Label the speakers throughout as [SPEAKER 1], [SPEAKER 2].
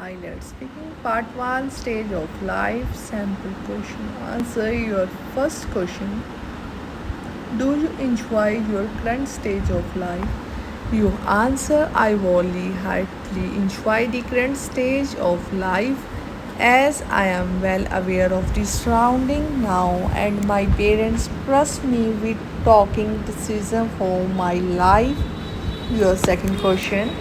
[SPEAKER 1] Ielts speaking part 1 stage of life sample question. Answer your first question. Do you enjoy your current stage of life? You answer I only hardly enjoy the current stage of life as I am well aware of the surrounding now and my parents trust me with talking decision for my life. Your second question.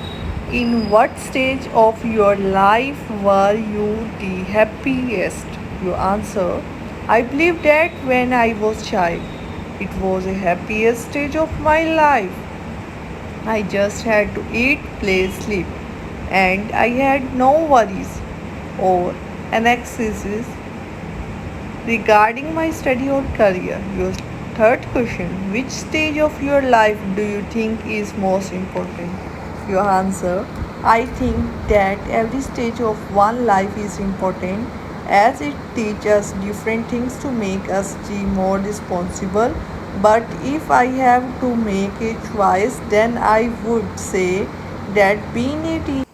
[SPEAKER 1] In what stage of your life were you the happiest? You answer. I believe that when I was child, it was the happiest stage of my life. I just had to eat, play, sleep, and I had no worries or anxieties regarding my study or career. Your third question. Which stage of your life do you think is most important? Your answer. I think that every stage of one life is important as it teaches different things to make us be more responsible. But if I have to make a choice, then I would say that being a teacher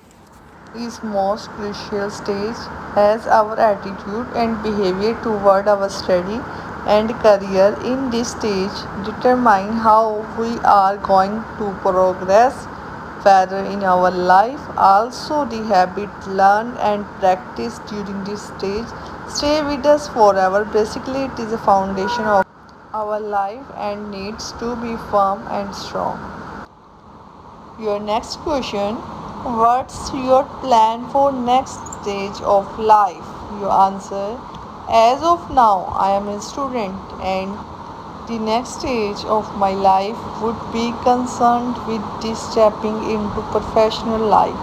[SPEAKER 1] is most crucial stage as our attitude and behavior toward our study and career in this stage determine how we are going to progress further in our life. Also, the habit learned and practiced during this stage stay with us forever. Basically, it is a foundation of our life and needs to be firm and strong. Your next question. What's your plan for next stage of life? You answer. As of now, I am a student and the next stage of my life would be concerned with the stepping into professional life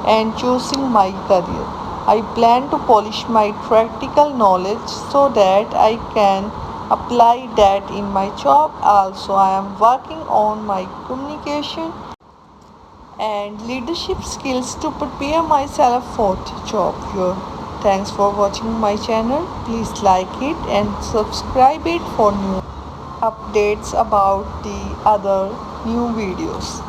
[SPEAKER 1] and choosing my career. I plan to polish my practical knowledge so that I can apply that in my job. Also, I am working on my communication and leadership skills to prepare myself for the job here. Thanks for watching my channel. Please like it and subscribe it for new updates about the other new videos.